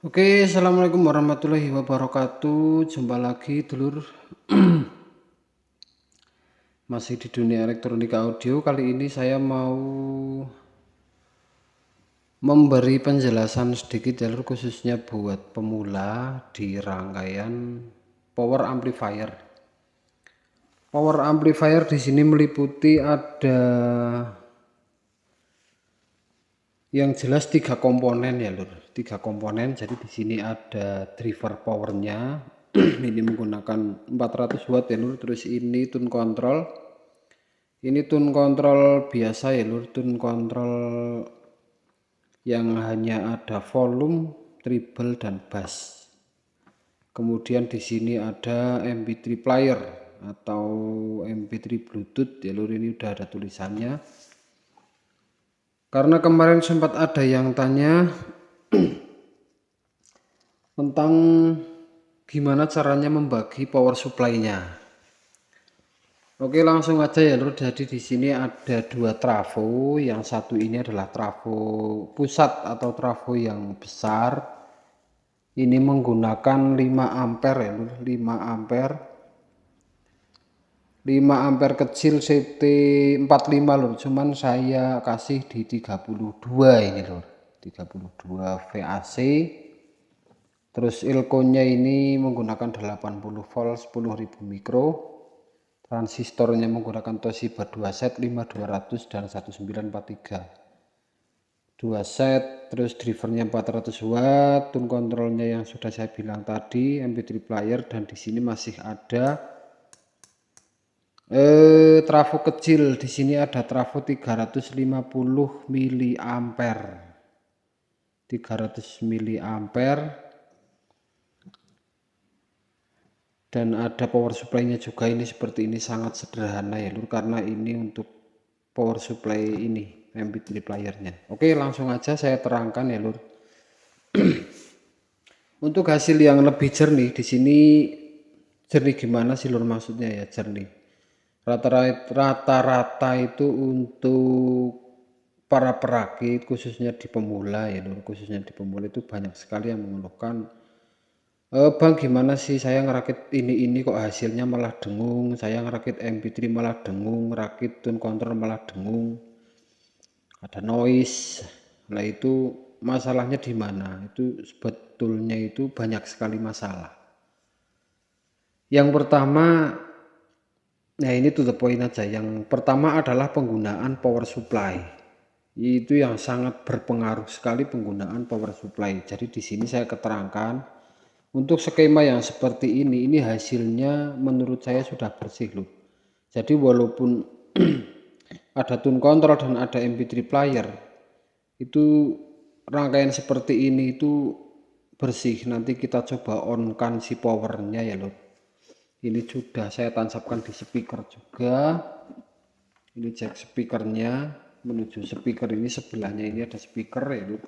Oke, assalamualaikum warahmatullahi wabarakatuh. Jumpa lagi, dulur. Masih di dunia elektronika audio. Kali ini saya mau memberi penjelasan sedikit, jalur khususnya buat pemula di rangkaian power amplifier. Power amplifier di sini meliputi ada yang jelas 3 komponen ya, lur. 3 komponen. Jadi di sini ada driver powernya. Ini menggunakan 400 watt ya, lur. Terus ini tune control. Ini tune control biasa ya, lur. Tune control yang hanya ada volume, treble dan bass. Kemudian di sini ada MP3 player atau MP3 Bluetooth ya, lur. Ini udah ada tulisannya. Karena kemarin sempat ada yang tanya tentang gimana caranya membagi power supply-nya. Oke, langsung aja ya, lur. Jadi di sini ada 2 trafo. Yang satu ini adalah trafo pusat atau trafo yang besar. Ini menggunakan 5 ampere ya, lur. 5 ampere. 5 ampere kecil CT45, lur. Cuman saya kasih di 32 ini, lur. 32 VAC. Terus ilkonya ini menggunakan 80 volt 10.000 mikro. Transistornya menggunakan Toshiba 2 set 5200 dan 1943. 2 set, terus drivernya 400 watt, tune kontrolnya yang sudah saya bilang tadi, MP3 player, dan di sini masih ada trafo kecil. Di sini ada trafo 350 miliampere. 300 miliampere. Dan ada power supply-nya juga. Ini seperti ini, sangat sederhana ya, lur, karena ini untuk power supply ini MP3 playernya. Oke, langsung aja saya terangkan ya, lur. Untuk hasil yang lebih jernih di sini, jernih gimana sih, lur, maksudnya ya jernih. Rata-rata itu untuk para perakit, khususnya di pemula ya, lur, khususnya di pemula itu banyak sekali yang mengeluhkan, Bang, gimana sih saya ngerakit ini kok hasilnya malah dengung, saya ngerakit MP3 malah dengung, ngerakit tune control malah dengung, ada noise. Nah, itu masalahnya di mana? Itu sebetulnya itu banyak sekali masalah. Yang pertama, nah ini to the point aja. Yang pertama adalah penggunaan power supply. Itu yang sangat berpengaruh sekali, penggunaan power supply. Jadi di sini saya keterangkan. Untuk skema yang seperti ini hasilnya menurut saya sudah bersih, loh. Jadi walaupun ada tune control dan ada MP3 player, itu rangkaian seperti ini itu bersih. Nanti kita coba on kan si powernya ya, loh. Ini sudah saya tancapkan di speaker juga. Ini jack speakernya menuju speaker ini, sebelahnya ini ada speaker ya, loh.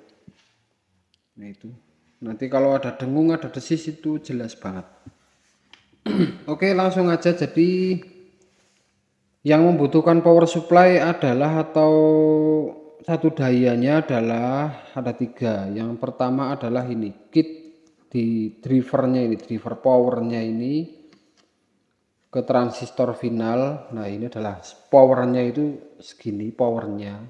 Nah itu. Nanti kalau ada dengung, ada desis, itu jelas banget. Oke, langsung aja. Jadi yang membutuhkan power supply adalah, atau satu dayanya adalah, ada 3. Yang pertama adalah ini kit di drivernya, ini driver powernya ini ke transistor final. Nah, ini adalah powernya, itu segini powernya.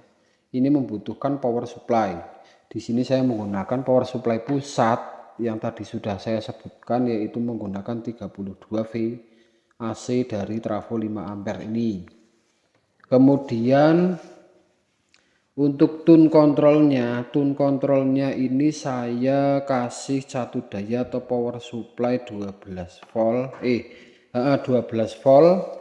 Ini membutuhkan power supply. Di sini saya menggunakan power supply pusat yang tadi sudah saya sebutkan, yaitu menggunakan 32 V AC dari trafo 5 ampere ini. Kemudian untuk tune kontrolnya ini saya kasih satu daya atau power supply 12 volt 12 volt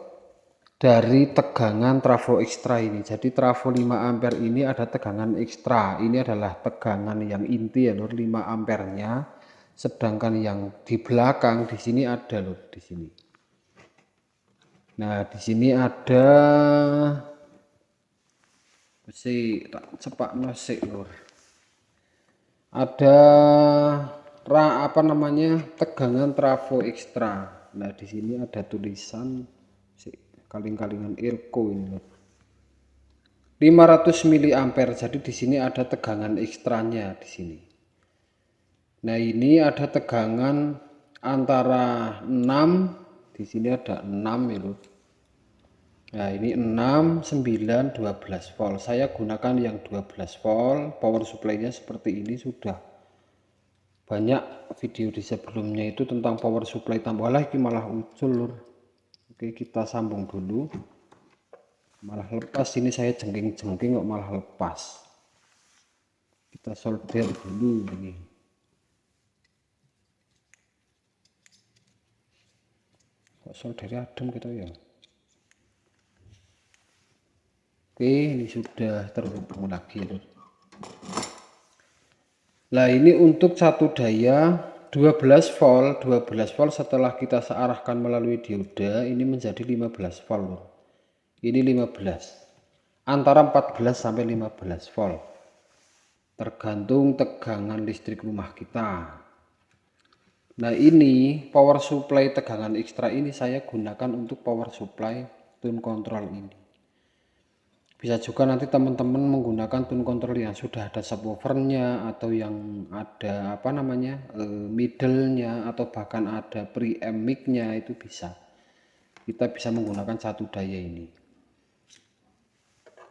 dari tegangan trafo ekstra ini. Jadi trafo 5 ampere ini ada tegangan ekstra. Ini adalah tegangan yang inti ya, lur, 5 ampernya. Sedangkan yang di belakang di sini ada, lur, di sini. Nah, di sini ada cepak nasik, lur. Ada tegangan trafo ekstra. Nah, di sini ada tulisan kaling-kalingan ilko ini, 500 miliampere. Jadi di sini ada tegangan ekstranya di sini. Nah, ini ada tegangan antara 6, di sini ada 6 ya lur. Nah, ini 6, 9, 12 volt. Saya gunakan yang 12 volt. Power supply-nya seperti ini. Sudah banyak video di sebelumnya itu tentang power supply tambah lagi, malah ucul lur. Oke, kita sambung dulu. Malah lepas, ini saya jengking-jengking kok malah lepas. Kita solder dulu ini. Kok soldernya adem gitu ya. Oke, ini sudah terhubung lagi lur. Nah, ini untuk satu daya 12 volt. 12 volt setelah kita searahkan melalui dioda ini menjadi 15 volt lur. Ini 15. Antara 14 sampai 15 volt. Tergantung tegangan listrik rumah kita. Nah, ini power supply tegangan ekstra ini saya gunakan untuk power supply tune control ini. Bisa juga nanti teman-teman menggunakan tune control yang sudah ada subwoofernya atau yang ada apa namanya middle-nya atau bahkan ada preamp mic-nya, itu bisa. Kita bisa menggunakan satu daya ini.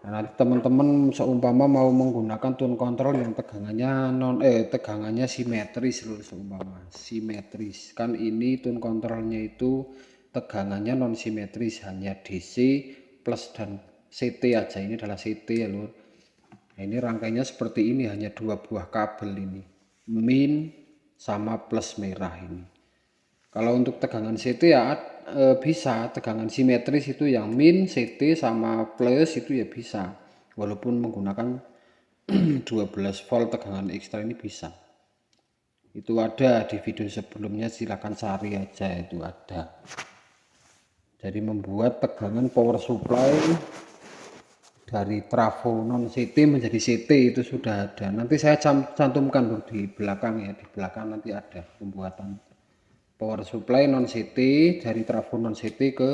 Nah, nanti teman-teman seumpama mau menggunakan tune control yang tegangannya simetris lur, seumpama simetris. Kan ini tune controlnya itu tegangannya non simetris, hanya DC plus dan CT aja. Ini adalah CT ya lur. Nah, ini rangkainya seperti ini, hanya 2 buah kabel ini, min sama plus merah ini. Kalau untuk tegangan CT ya bisa, tegangan simetris itu yang min, CT sama plus itu ya bisa. Walaupun menggunakan 12 volt tegangan ekstra ini bisa. Itu ada di video sebelumnya, silahkan cari aja, itu ada. Jadi membuat tegangan power supply dari trafo non CT menjadi CT itu sudah ada. Nanti saya cantumkan di belakang ya, di belakang nanti ada pembuatan power supply non CT dari trafo non CT ke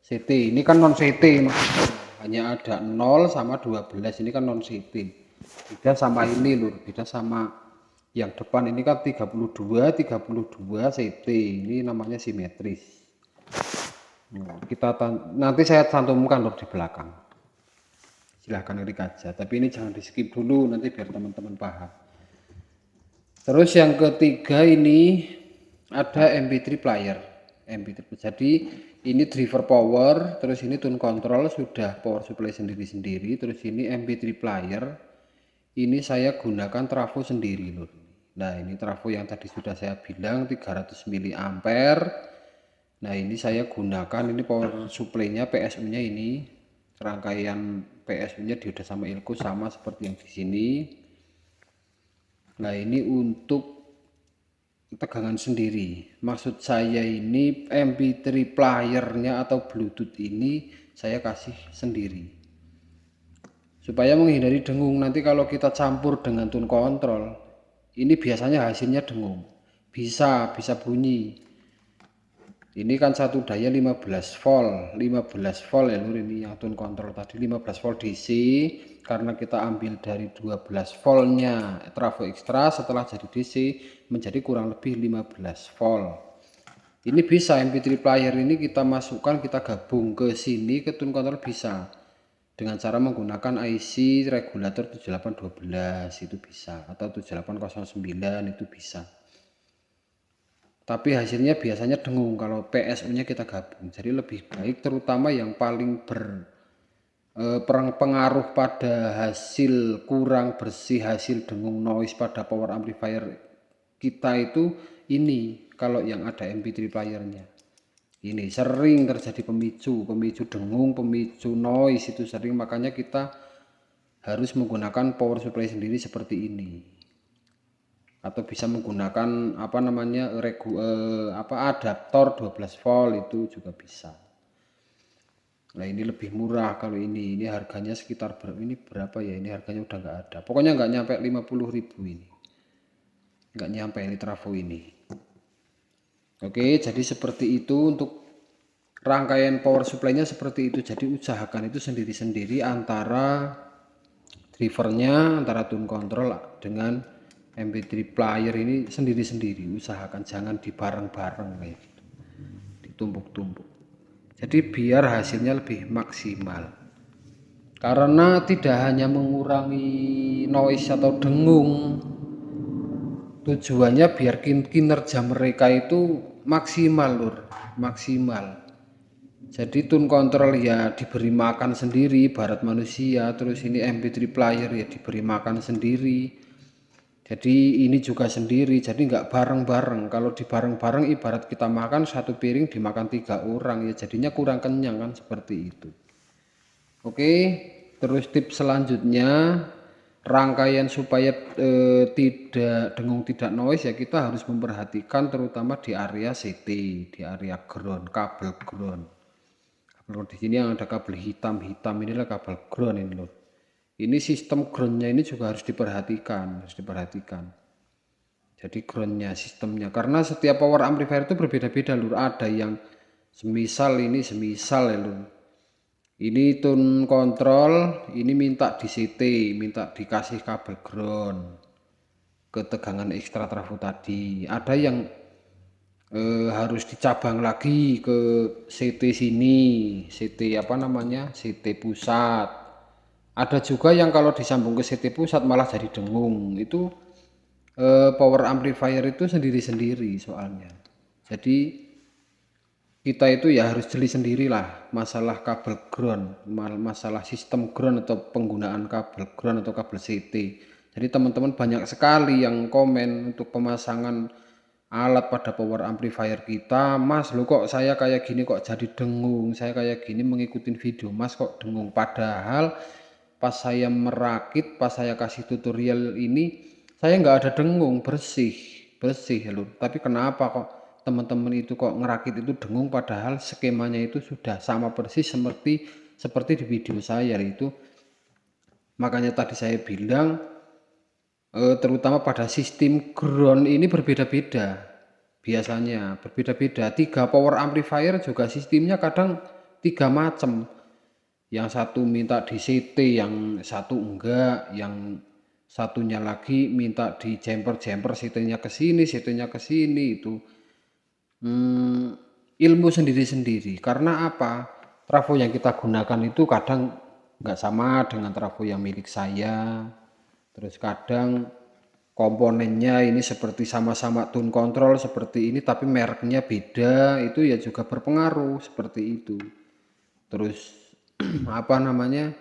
CT. Ini kan non CT, hanya ada 0 sama 12. Ini kan non CT. Beda sama ini lur, beda sama yang depan ini kan 32 CT. Ini namanya simetris. Nah, nanti saya cantumkan lur di belakang. Silahkan klik aja, tapi ini jangan di skip dulu nanti biar teman-teman paham. Terus yang ketiga ini ada MP3 player. MP3. Jadi ini driver power, terus ini tune control sudah power supply sendiri-sendiri, terus ini MP3 player. Ini saya gunakan trafo sendiri lur. Nah, ini trafo yang tadi sudah saya bilang 300 mA. Nah, ini saya gunakan, ini power supply-nya PSU-nya ini rangkaian PSU-nya dioda sama ilku sama seperti yang di sini. Nah, ini untuk tegangan sendiri. Maksud saya ini MP3 playernya atau Bluetooth ini saya kasih sendiri. Supaya menghindari dengung, nanti kalau kita campur dengan tune control, ini biasanya hasilnya dengung. Bisa bunyi. Ini kan satu daya 15 volt ya lur, ini yang tune control tadi 15 volt DC, karena kita ambil dari 12 voltnya trafo ekstra, setelah jadi DC menjadi kurang lebih 15 volt. Ini bisa MP3 player ini kita masukkan, kita gabung ke sini ke tune control bisa dengan cara menggunakan IC regulator 7812 itu bisa, atau 7809 itu bisa. Tapi hasilnya biasanya dengung kalau PSU-nya kita gabung. Jadi lebih baik, terutama yang paling berpengaruh pada hasil kurang bersih, hasil dengung noise pada power amplifier kita itu ini, kalau yang ada MP3 playernya. Ini sering terjadi pemicu dengung, pemicu noise itu sering, makanya kita harus menggunakan power supply sendiri seperti ini. Atau bisa menggunakan apa namanya adaptor 12 volt itu juga bisa. Nah, ini lebih murah kalau ini harganya sekitar berapa ya, ini harganya udah nggak ada, pokoknya nggak nyampe 50.000 ini, nggak nyampe ini trafo ini. Oke, jadi seperti itu untuk rangkaian power supply-nya seperti itu. Jadi usahakan itu sendiri-sendiri antara drivernya, antara tune control dengan MP3 player ini sendiri-sendiri, usahakan jangan dibareng-bareng kayak gitu, ditumpuk-tumpuk. Jadi biar hasilnya lebih maksimal. Karena tidak hanya mengurangi noise atau dengung, tujuannya biar kinerja mereka itu maksimal lur, maksimal. Jadi tune control ya diberi makan sendiri, ibarat manusia. Terus ini MP3 player ya diberi makan sendiri. Jadi ini juga sendiri, jadi nggak bareng-bareng. Kalau dibareng-bareng ibarat kita makan satu piring dimakan 3 orang ya jadinya kurang kenyang kan, seperti itu. Oke, terus tips selanjutnya rangkaian supaya tidak dengung, tidak noise ya, kita harus memperhatikan terutama di area CT, di area ground, kabel ground. Kabel di sini yang ada kabel hitam inilah kabel ground ini loh. Ini sistem groundnya ini juga harus diperhatikan, Jadi groundnya, sistemnya, karena setiap power amplifier itu berbeda-beda lur. Ada yang semisal ya lur. Ini tune control, ini minta di CT, minta dikasih kabel ground ke tegangan ekstra trafo tadi. Ada yang harus dicabang lagi ke CT sini, CT apa namanya, CT pusat. Ada juga yang kalau disambung ke CT pusat malah jadi dengung. Itu power amplifier itu sendiri-sendiri soalnya. Jadi kita itu ya harus jeli sendirilah masalah kabel ground, masalah sistem ground atau penggunaan kabel ground atau kabel CT. Jadi teman-teman banyak sekali yang komen untuk pemasangan alat pada power amplifier kita, Mas lo kok saya kayak gini kok jadi dengung, saya kayak gini mengikuti video Mas kok dengung. Padahal pas saya merakit, pas saya kasih tutorial ini, saya nggak ada dengung, bersih ya lur. Tapi kenapa kok teman-teman itu kok ngerakit itu dengung, padahal skemanya itu sudah sama persis seperti di video saya itu. Makanya tadi saya bilang terutama pada sistem ground ini berbeda-beda, biasanya berbeda-beda. 3 power amplifier juga sistemnya kadang 3 macam. Yang satu minta di CT, yang satu enggak, yang satunya lagi minta di jumper CT-nya ke sini, CT-nya ke sini. Itu ilmu sendiri-sendiri. Karena apa? Trafo yang kita gunakan itu kadang nggak sama dengan trafo yang milik saya. Terus kadang komponennya ini seperti sama-sama tune control seperti ini, tapi mereknya beda, itu ya juga berpengaruh seperti itu. Terus apa namanya,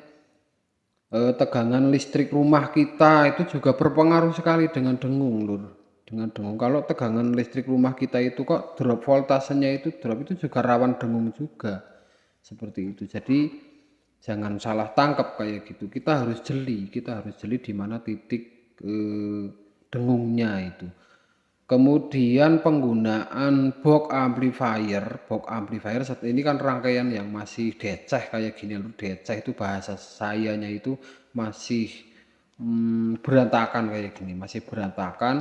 tegangan listrik rumah kita itu juga berpengaruh sekali dengan dengung lur, dengan dengung. Kalau tegangan listrik rumah kita itu kok drop, voltasenya itu drop, itu juga rawan dengung juga seperti itu. Jadi jangan salah tangkap kayak gitu, kita harus jeli di mana titik dengungnya itu. Kemudian penggunaan box amplifier saat ini kan rangkaian yang masih deceh kayak gini loh. Deceh itu bahasa sayanya itu masih berantakan kayak gini, masih berantakan.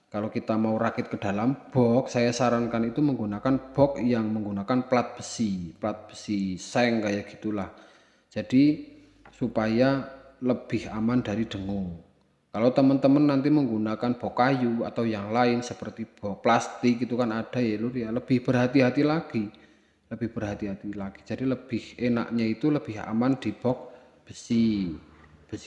Kalau kita mau rakit ke dalam box, saya sarankan itu menggunakan box yang menggunakan plat besi seng kayak gitulah. Jadi supaya lebih aman dari dengung. Kalau teman-teman nanti menggunakan box kayu atau yang lain seperti box plastik itu kan ada ya lur ya, lebih berhati-hati lagi. Jadi lebih enaknya itu lebih aman di box besi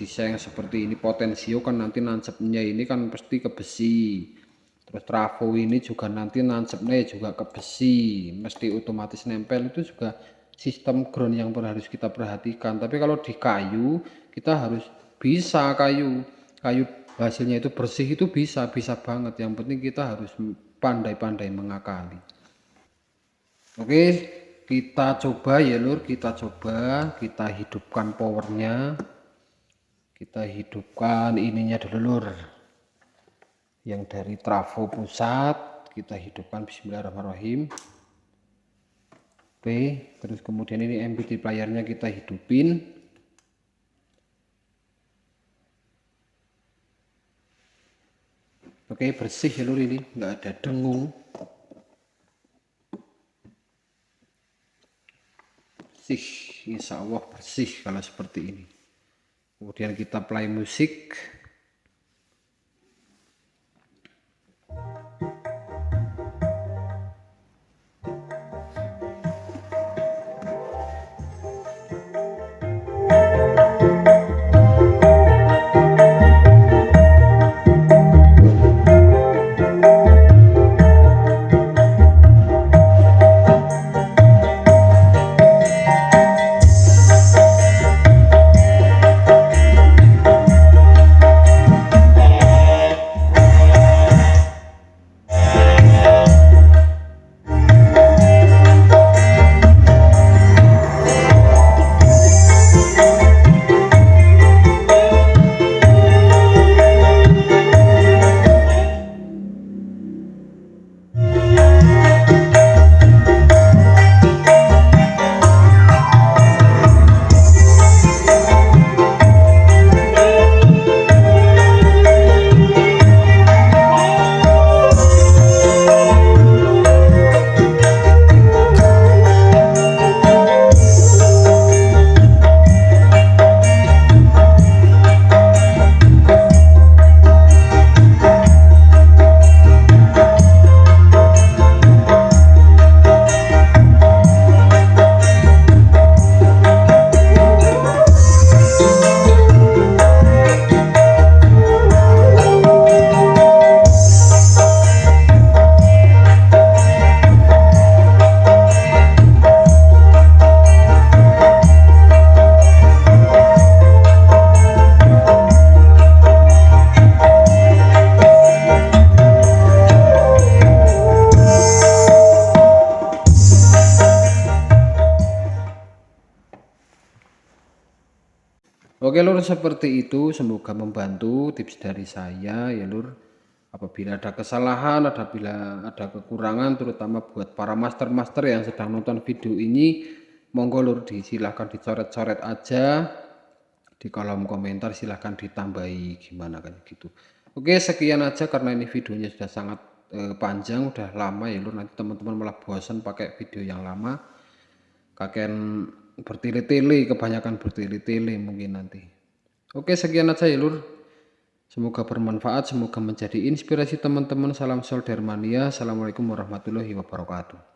seng seperti ini. Potensio kan nanti nancepnya ini kan pasti ke besi. Terus trafo ini juga nanti nancepnya juga ke besi, mesti otomatis nempel. Itu juga sistem ground yang harus kita perhatikan. Tapi kalau di kayu kita harus bisa kayu hasilnya itu bersih, itu bisa banget. Yang penting kita harus pandai-pandai mengakali. Oke, kita coba ya lur, kita hidupkan powernya, kita hidupkan ininya dulu lur, yang dari trafo pusat kita hidupkan. Bismillahirrahmanirrahim. Oke, terus kemudian ini MP3 playernya kita hidupin. Oke, bersih ya lur, ini nggak ada dengung, bersih, insya Allah bersih kalau seperti ini. Kemudian kita play musik. kalau seperti itu semoga membantu tips dari saya ya Lur. Apabila ada kesalahan, apabila ada kekurangan terutama buat para master-master yang sedang nonton video ini, monggo Lur silahkan dicoret-coret aja di kolom komentar, silahkan ditambahi gimana kayak gitu. Oke, sekian aja karena ini videonya sudah sangat panjang, udah lama ya Lur. Nanti teman-teman malah bosan pakai video yang lama. Kaken bertele-tele, kebanyakan bertele-tele mungkin nanti. Oke, sekian aja ya Lur. Semoga bermanfaat, semoga menjadi inspirasi teman-teman. Salam Soldermania. Assalamualaikum warahmatullahi wabarakatuh.